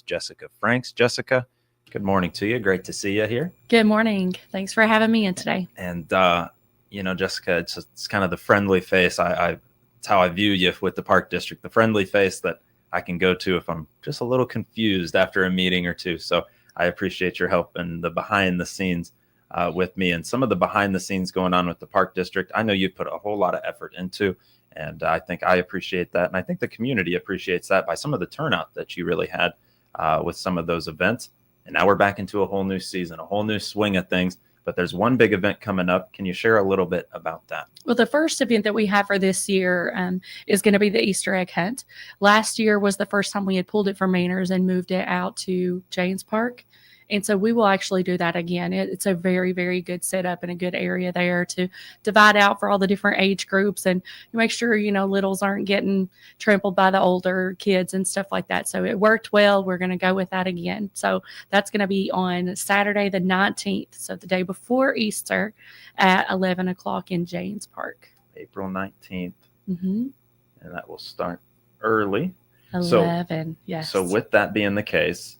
It's Jessica Franks. Jessica, good morning to you. Great to see you here. Good morning. Thanks for having me in today. And, Jessica, it's kind of the friendly face. It's how I view you with the Park District, the friendly face that I can go to if I'm just a little confused after a meeting or two. So I appreciate your help and the behind the scenes with me and some of the behind the scenes going on with the Park District. I know you've put a whole lot of effort into, and I think I appreciate that. And I think the community appreciates that by some of the turnout that you really had with some of those events. And now we're back into a whole new season, a whole new swing of things. But there's one big event coming up. Can you share a little bit about that? Well, the first event that we have for this year is going to be the Easter egg hunt. Last year was the first time we had pulled it from Manners and moved it out to Janes Park. And so we will actually do that again. It's a very, very good setup and a good area there to divide out for all the different age groups and make sure, littles aren't getting trampled by the older kids and stuff like that. So it worked well. We're going to go with that again. So that's going to be on Saturday, the 19th. So the day before Easter at 11 o'clock in Janes Park. April 19th. Mm-hmm. And that will start early. 11, yes. So with that being the case,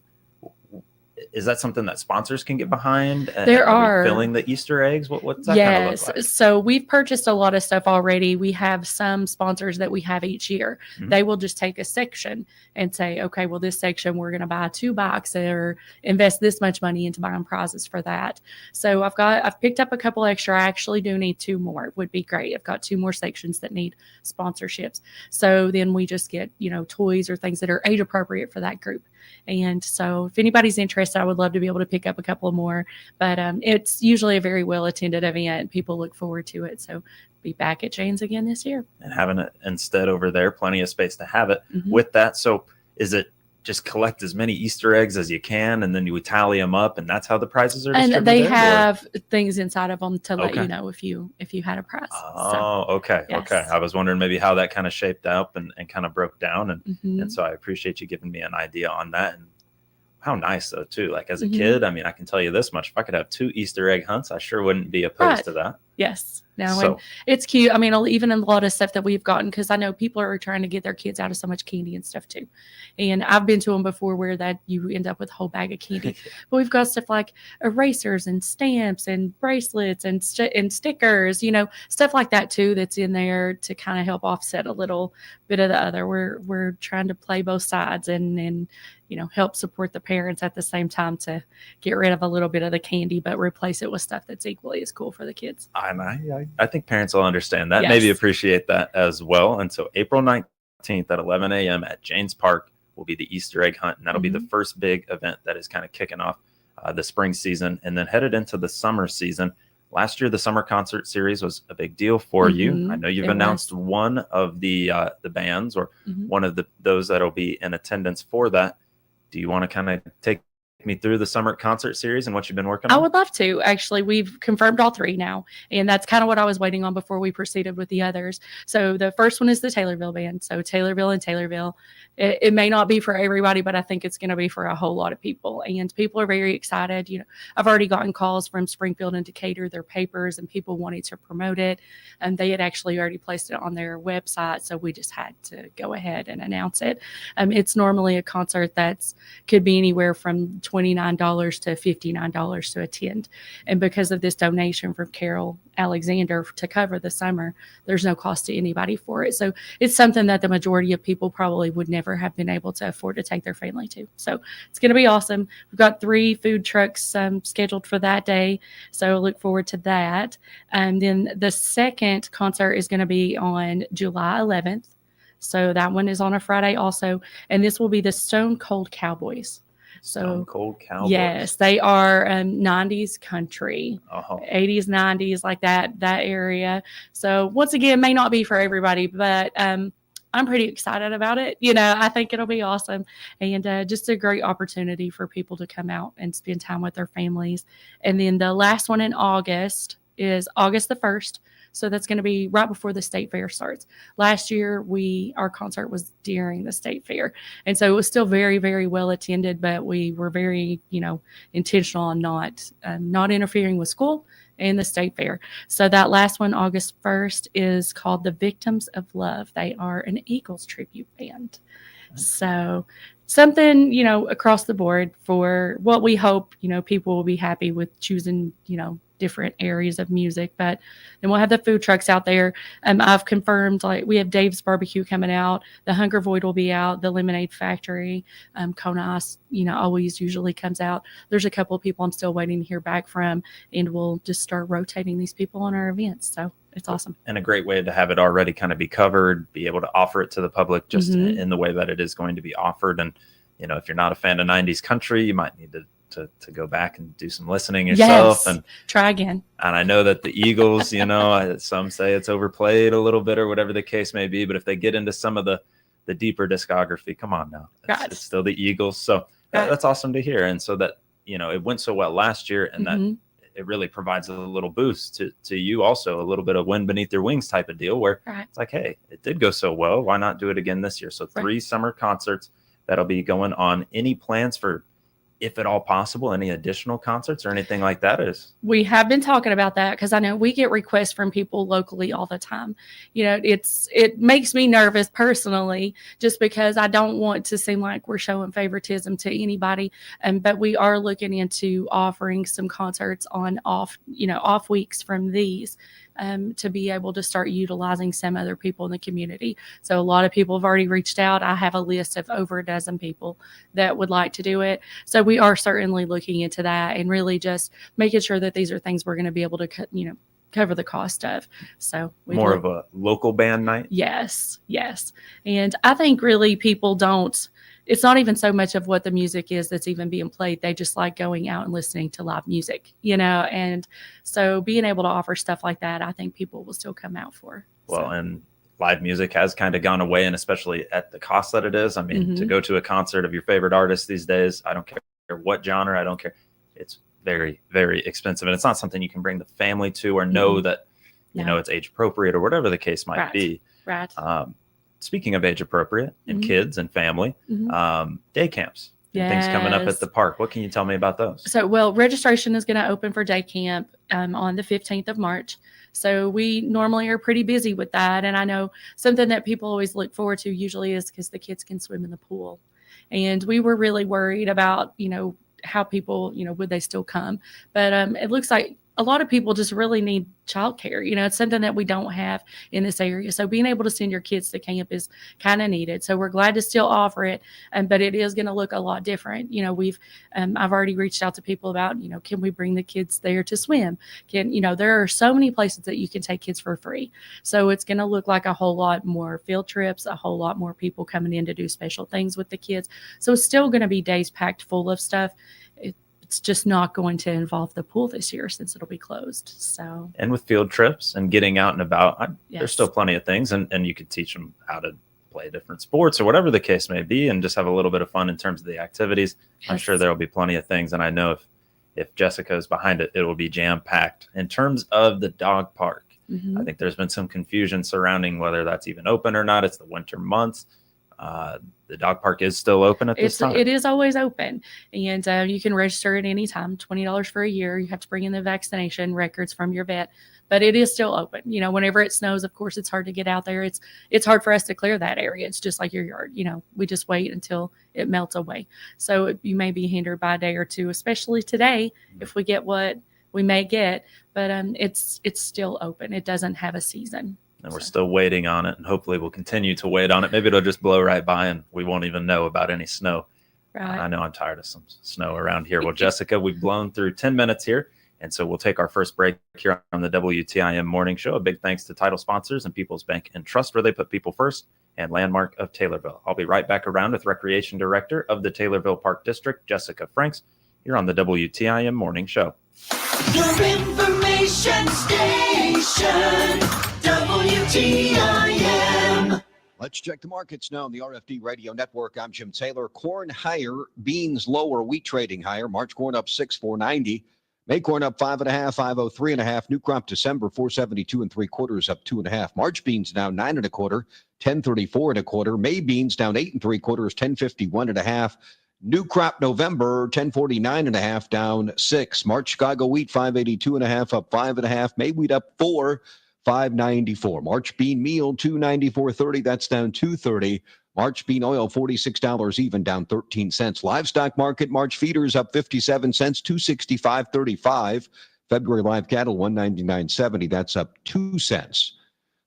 is that something that sponsors can get behind? There are. Filling the Easter eggs? What's that kind of look like? So we've purchased a lot of stuff already. We have some sponsors that we have each year. Mm-hmm. They will just take a section and say, okay, well, this section, we're going to buy 2 boxes or invest this much money into buying prizes for that. So I've picked up a couple extra. I actually do need 2 more. It would be great. I've got 2 more sections that need sponsorships. So then we just get, toys or things that are age appropriate for that group. And so if anybody's interested, I would love to be able to pick up a couple more. But it's usually a very well-attended event. People look forward to it. So be back at Janes again this year. And having it instead over there, plenty of space to have it with that. So is it just collect as many Easter eggs as you can, and then you would tally them up, and that's how the prizes are distributed? And they have things inside of them to let you know if you had a prize. Oh, okay. Yes. Okay. I was wondering maybe how that kind of shaped up and kind of broke down. And so I appreciate you giving me an idea on that. And how nice, though, too. Like, as a kid, I can tell you this much. If I could have 2 Easter egg hunts, I sure wouldn't be opposed to that. Yes. And it's cute. Even a lot of stuff that we've gotten, because I know people are trying to get their kids out of so much candy and stuff, too. And I've been to them before where that you end up with a whole bag of candy. But we've got stuff like erasers and stamps and bracelets and stickers, stuff like that, too, that's in there to kind of help offset a little bit of the other. We're trying to play both sides and help support the parents at the same time to get rid of a little bit of the candy, but replace it with stuff that's equally as cool for the kids. I think parents will understand that, maybe appreciate that as well. And so April 19th at 11 a.m. at Janes Park will be the Easter egg hunt. And that'll be the first big event that is kind of kicking off the spring season and then headed into the summer season. Last year, the summer concert series was a big deal for you. I know you've announced one of the bands or one of those that'll be in attendance for that. Do you want to kind of take me through the summer concert series and what you've been working on? I would love to. Actually, we've confirmed all 3 now, and that's kind of what I was waiting on before we proceeded with the others. So the first one is the Taylorville band. So Taylorville. It may not be for everybody, but I think it's going to be for a whole lot of people, and people are very excited. I've already gotten calls from Springfield and Decatur, their papers, and people wanting to promote it, and they had actually already placed it on their website, so we just had to go ahead and announce it. It's normally a concert could be anywhere from $29 to $59 to attend. And because of this donation from Carol Alexander to cover the summer, there's no cost to anybody for it. So it's something that the majority of people probably would never have been able to afford to take their family to. So it's going to be awesome. We've got 3 food trucks scheduled for that day. So look forward to that. And then the second concert is going to be on July 11th. So that one is on a Friday also. And this will be the Stone Cold Cowboys. Stone Cold Cowboys. Yes, they are 90s country, 80s, 90s, like that area. So once again, may not be for everybody, but I'm pretty excited about it. I think it'll be awesome, and just a great opportunity for people to come out and spend time with their families. And then the last one in August is August the 1st. So that's going to be right before the state fair starts. Last year, our concert was during the state fair. And so it was still very, very well attended, but we were very, intentional on not interfering with school and the state fair. So that last one, August 1st, is called The Victims of Love. They are an Eagles tribute band. So something, across the board for what we hope, people will be happy with choosing, different areas of music. But then we'll have the food trucks out there. I've confirmed, like, we have Dave's Barbecue coming out. The Hunger Void will be out. The Lemonade Factory, Kona Ice, always usually comes out. There's a couple of people I'm still waiting to hear back from, and we'll just start rotating these people on our events. So it's awesome. And a great way to have it already kind of be covered, be able to offer it to the public just in the way that it is going to be offered. And, if you're not a fan of 90s country, you might need to go back and do some listening yourself. Yes. And try again. And I know that the Eagles, some say it's overplayed a little bit or whatever the case may be. But if they get into some of the deeper discography, come on now. It's still the Eagles. So that's awesome to hear. And so that, it went so well last year, and that it really provides a little boost to you also, a little bit of wind beneath your wings type of deal where it's like, hey, it did go so well. Why not do it again this year? So 3 summer concerts that'll be going on. Any plans for, if at all possible, any additional concerts or anything like that? We have been talking about that because I know we get requests from people locally all the time. It makes me nervous personally, just because I don't want to seem like we're showing favoritism to anybody. But we are looking into offering some concerts on off weeks from these, to be able to start utilizing some other people in the community. So a lot of people have already reached out. I have a list of over a dozen people that would like to do it. So we are certainly looking into that and really just making sure that these are things we're going to be able to cover the cost of. So more of a local band night. Yes. And I think really people don't, it's not even so much of what the music is that's even being played. They just like going out and listening to live music, and so being able to offer stuff like that, I think people will still come out for. Well, and live music has kind of gone away, and especially at the cost that it is. I mean, to go to a concert of your favorite artist these days, I don't care what genre, I don't care. It's very, very expensive, and it's not something you can bring the family to or know that, it's age appropriate or whatever the case might be. Right. Speaking of age appropriate and kids and family, day camps, things coming up at the park. What can you tell me about those? So, registration is going to open for day camp on the 15th of March. So we normally are pretty busy with that. And I know something that people always look forward to usually is because the kids can swim in the pool. And we were really worried about, how people, would they still come? But it looks like a lot of people just really need childcare. It's something that we don't have in this area. So being able to send your kids to camp is kind of needed. So we're glad to still offer it, but it is going to look a lot different. I've already reached out to people about, can we bring the kids there to swim? There are so many places that you can take kids for free. So it's going to look like a whole lot more field trips, a whole lot more people coming in to do special things with the kids. So it's still going to be days packed full of stuff. It's just not going to involve the pool this year since it'll be closed. So, and with field trips and getting out and about, there's still plenty of things, and you could teach them how to play different sports or whatever the case may be, and just have a little bit of fun in terms of the activities. I'm sure there will be plenty of things, and I know if Jessica's behind it, it will be jam packed. In terms of the dog park, I think there's been some confusion surrounding whether that's even open or not. It's the winter months. The dog park is still open at this time. It is always open, and you can register at any time. $20 for a year. You have to bring in the vaccination records from your vet, but it is still open. Whenever it snows, of course, it's hard to get out there. It's hard for us to clear that area. It's just like your yard. We just wait until it melts away. So you may be hindered by a day or two, especially today, if we get what we may get. But it's still open. It doesn't have a season. And we're still waiting on it, and hopefully we'll continue to wait on it. Maybe it'll just blow right by and we won't even know about any snow. Right. I know I'm tired of some snow around here. Well, Jessica, we've blown through 10 minutes here, and so we'll take our first break here on the WTIM Morning Show. A big thanks to title sponsors and People's Bank and Trust, where they put people first, and Landmark of Taylorville. I'll be right back around with Recreation Director of the Taylorville Park District, Jessica Franks, here on the WTIM Morning Show. Your information station, WTIM. Let's check the markets now on the RFD Radio Network. I'm Jim Taylor. Corn higher, beans lower, wheat trading higher. March corn up 6.490. May corn up 5.5, 503.5. New crop December 472 3/4, up 2.5. March beans down 9 1/4, 1034 1/4. May beans down 8 3/4, 1051.5. New crop November 1049.5, down 6. March Chicago wheat 582.5, up 5.5. May wheat up 4, 594. March bean meal 294.30, that's down 230. March bean oil, $46 even, down 13 cents. Livestock market, March feeders up 57 cents, 265.35. February live cattle, 199.70. That's up 2 cents.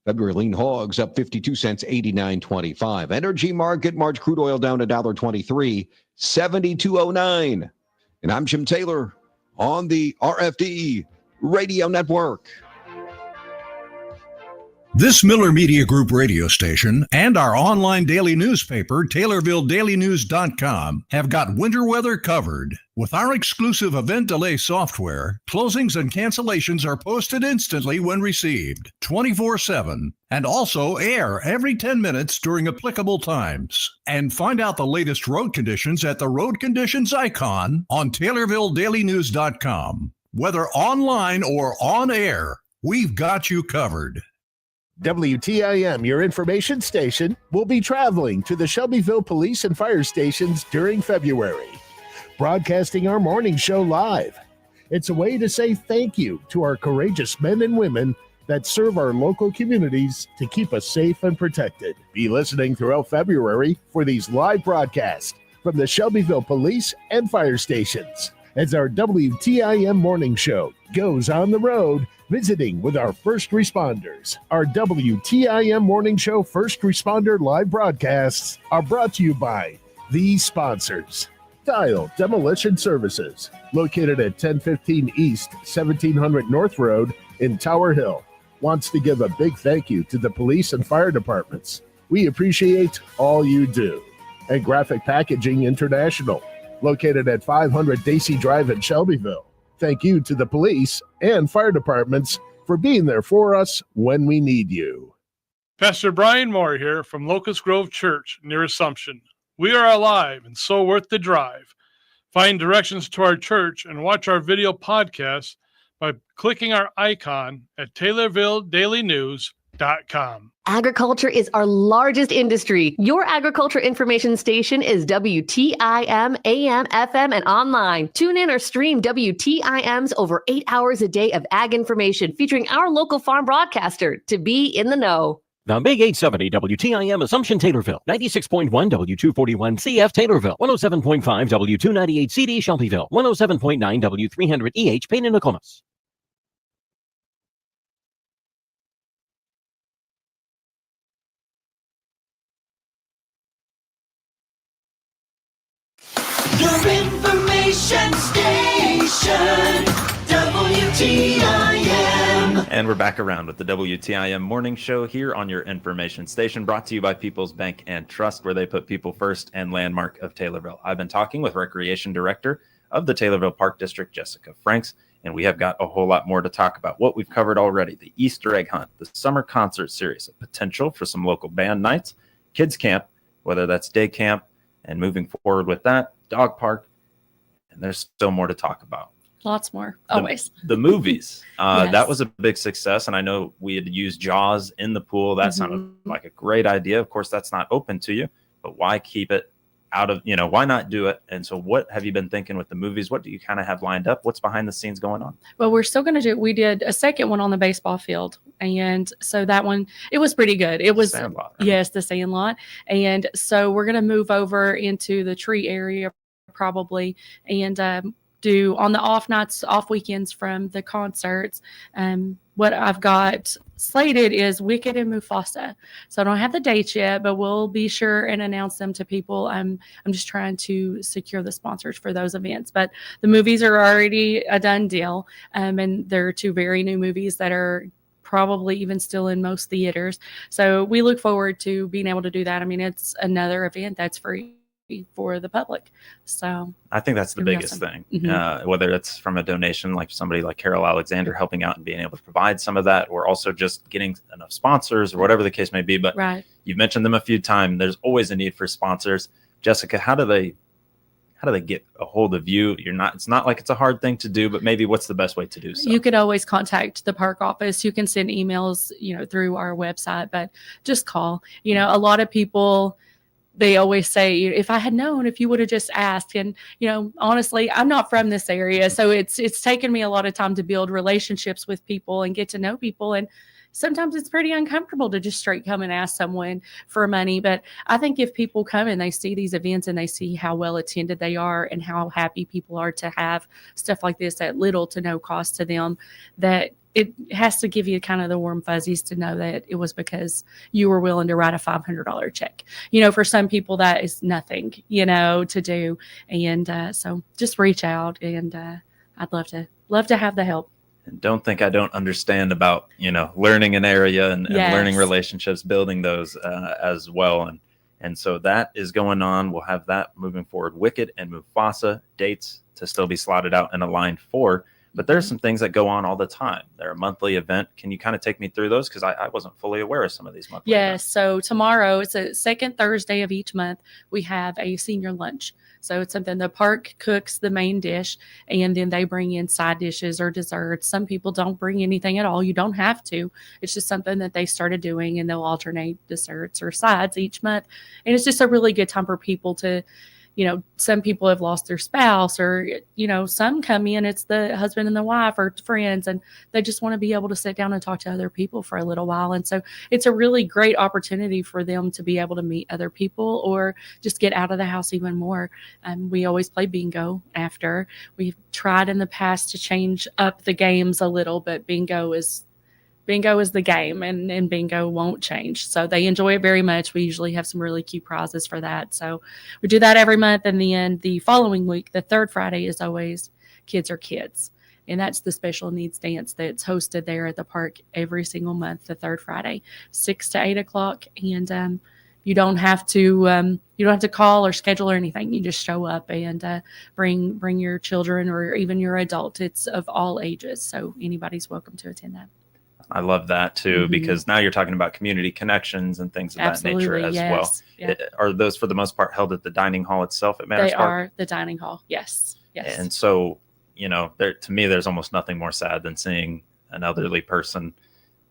February lean hogs up 52 cents, 89.25. Energy market, March crude oil down $1.23, 72.09. And I'm Jim Taylor on the RFD Radio Network. This Miller Media Group radio station and our online daily newspaper, TaylorvilleDailyNews.com, have got winter weather covered. With our exclusive event delay software, closings and cancellations are posted instantly when received, 24/7, and also air every 10 minutes during applicable times. And find out the latest road conditions at the road conditions icon on TaylorvilleDailyNews.com. Whether online or on air, we've got you covered. WTIM, your information station, will be traveling to the Shelbyville Police and Fire Stations during February, broadcasting our morning show live. It's a way to say thank you to our courageous men and women that serve our local communities to keep us safe and protected. Be listening throughout February for these live broadcasts from the Shelbyville Police and Fire Stations as our WTIM morning show goes on the road, visiting with our first responders. Our WTIM Morning Show First Responder live broadcasts are brought to you by these sponsors. Dial Demolition Services, located at 1015 East, 1700 North Road in Tower Hill, wants to give a big thank you to the police and fire departments. We appreciate all you do. And Graphic Packaging International, located at 500 Daisy Drive in Shelbyville. Thank you to the police and fire departments for being there for us when we need you. Pastor Brian Moore here from Locust Grove Church near Assumption. We are alive and so worth the drive. Find directions to our church and watch our video podcast by clicking our icon at TaylorvilleDailyNews.com. Agriculture is our largest industry. Your agriculture information station is WTIM, AM, FM, and online. Tune in or stream WTIM's over 8 hours a day of ag information featuring our local farm broadcaster to be in the know. The Big 870 WTIM Assumption Taylorville, 96.1 W241 CF Taylorville, 107.5 W298 CD Shelbyville, 107.9 W300 EH Payne and Nokomis. Your information station, WTIM. And we're back around with the WTIM morning show here on your information station, brought to you by People's Bank and Trust, where they put people first, and Landmark of Taylorville. I've been talking with Recreation Director of the Taylorville Park District, Jessica Franks, and we have got a whole lot more to talk about. What we've covered already: the Easter egg hunt, the summer concert series, a potential for some local band nights, kids camp, whether that's day camp, and moving forward with that, dog park, and there's still more to talk about. Lots more, always. The movies, Yes. that was a big success, and I know we had used Jaws in the pool. That sounded like a great idea. Of course, that's not open to you, but why keep it out of, why not do it? And so what have you been thinking with the movies? What do you kind of have lined up? What's behind the scenes going on? Well, we're still going to do, we did a second one on the baseball field. And so that one, it was pretty good. It was, Sandlot, right? yes, the Sandlot. And so we're going to move over into the tree area probably, and do on the off nights, off weekends from the concerts. What I've got slated is Wicked and Mufasa. So I don't have the dates yet, but we'll be sure and announce them to people. I'm just trying to secure the sponsors for those events. But the movies are already a done deal. And there are two very new movies that are probably even still in most theaters. So we look forward to being able to do that. I mean, it's another event that's free for the public. So I think that's the biggest thing, whether it's from a donation, like somebody like Carol Alexander helping out and being able to provide some of that, or also just getting enough sponsors or whatever the case may be. But right. You've mentioned them a few times. There's always a need for sponsors. Jessica, how do they get a hold of you? It's not like it's a hard thing to do, but maybe what's the best way to do so? You could always contact the park office. You can send emails, through our website, but just call. A lot of people, they always say, if I had known, if you would have just asked. And, honestly, I'm not from this area. So it's taken me a lot of time to build relationships with people and get to know people. And sometimes it's pretty uncomfortable to just straight come and ask someone for money. But I think if people come and they see these events and they see how well attended they are and how happy people are to have stuff like this at little to no cost to them, that it has to give you kind of the warm fuzzies to know that it was because you were willing to write a $500 check. For some people that is nothing, to do. And so just reach out, and I'd love to have the help. And don't think I don't understand about, learning an area and learning relationships, building those as well. And so that is going on. We'll have that moving forward. Wicked and Mufasa dates to still be slotted out and aligned for. But there's some things that go on all the time. They're a monthly event. Can you kind of take me through those? Because I wasn't fully aware of some of these monthly events. So tomorrow, it's the second Thursday of each month, we have a senior lunch. So it's something the park cooks the main dish, and then they bring in side dishes or desserts. Some people don't bring anything at all. You don't have to. It's just something that they started doing, and they'll alternate desserts or sides each month. And it's just a really good time for people to, some people have lost their spouse, or, some come in, it's the husband and the wife or friends, and they just want to be able to sit down and talk to other people for a little while. And so it's a really great opportunity for them to be able to meet other people or just get out of the house even more. We always play bingo after. We've tried in the past to change up the games a little, but bingo is the game, and bingo won't change. So they enjoy it very much. We usually have some really cute prizes for that. So we do that every month. And then the following week, the third Friday, is always Kids Are Kids. And that's the special needs dance that's hosted there at the park every single month, the third Friday, 6 to 8 o'clock. And you don't have to call or schedule or anything. You just show up and bring your children or even your adult. It's of all ages. So anybody's welcome to attend that. I love that too, because now you're talking about community connections and things of that nature as well. Yeah. Are those for the most part held at the dining hall itself at Manners Park? They are the dining hall. Yes. And so, to me, there's almost nothing more sad than seeing an elderly person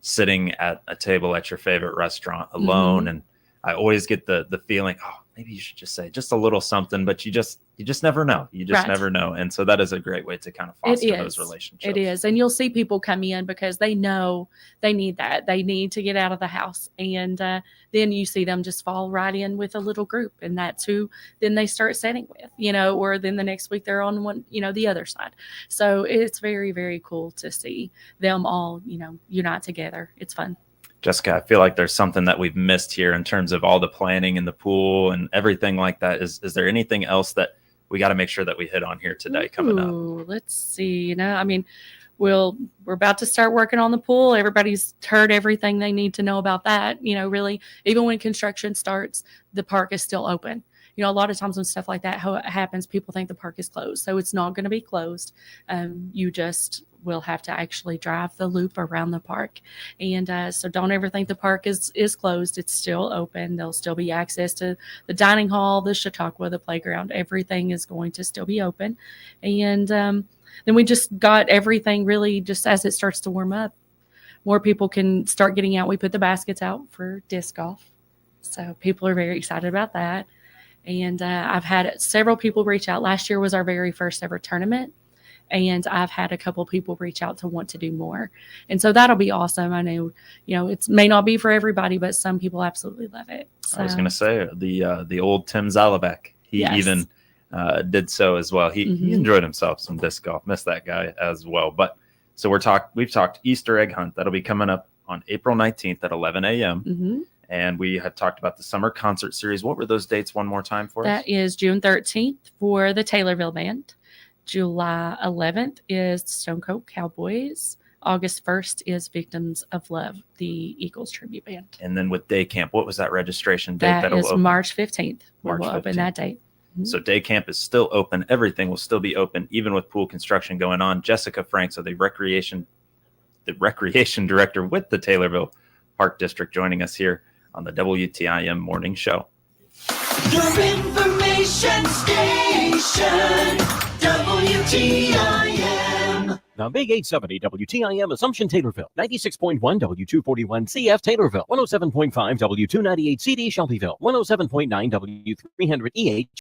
sitting at a table at your favorite restaurant alone. And I always get the feeling, oh, maybe you should just say just a little something, but you just never know. You just never know. And so that is a great way to kind of foster those relationships. It is. And you'll see people come in because they know they need that. They need to get out of the house. And then you see them just fall right in with a little group. And that's who then they start sitting with, or then the next week they're on one, the other side. So it's very, very cool to see them all, unite together. It's fun. Jessica, I feel like there's something that we've missed here in terms of all the planning and the pool and everything like that. Is there anything else that we got to make sure that we hit on here today coming up? Let's see. We're about to start working on the pool. Everybody's heard everything they need to know about that. Really, even when construction starts, the park is still open. A lot of times when stuff like that happens, people think the park is closed. So it's not going to be closed. You just will have to actually drive the loop around the park. And so don't ever think the park is closed. It's still open. There'll still be access to the dining hall, the Chautauqua, the playground. Everything is going to still be open. And then we just got everything really just as it starts to warm up. More people can start getting out. We put the baskets out for disc golf. So people are very excited about that. And I've had several people reach out. Last year was our very first ever tournament. And I've had a couple people reach out to want to do more. And so that'll be awesome. I know, it may not be for everybody, but some people absolutely love it. So, I was going to say the old Tim Zalavek, he even did so as well. He enjoyed himself some disc golf. Missed that guy as well. But so we've talked Easter egg hunt. That'll be coming up on April 19th at 11 a.m. And we had talked about the summer concert series. What were those dates one more time for us? That is June 13th for the Taylorville Band. July 11th is Stone Cold Cowboys. August 1st is Victims of Love, the Eagles tribute band. And then with day camp, what was that registration date? That is open? March 15th. March 15th. Open that date. So day camp is still open. Everything will still be open, even with pool construction going on. Jessica Franks, the recreation director with the Taylorville Park District, joining us here on the WTIM Morning Show. Your information station, WTIM. The Big 870 WTIM Assumption Taylorville, 96.1 W241 CF Taylorville, 107.5 W298 CD Shelbyville, 107.9 W300 EH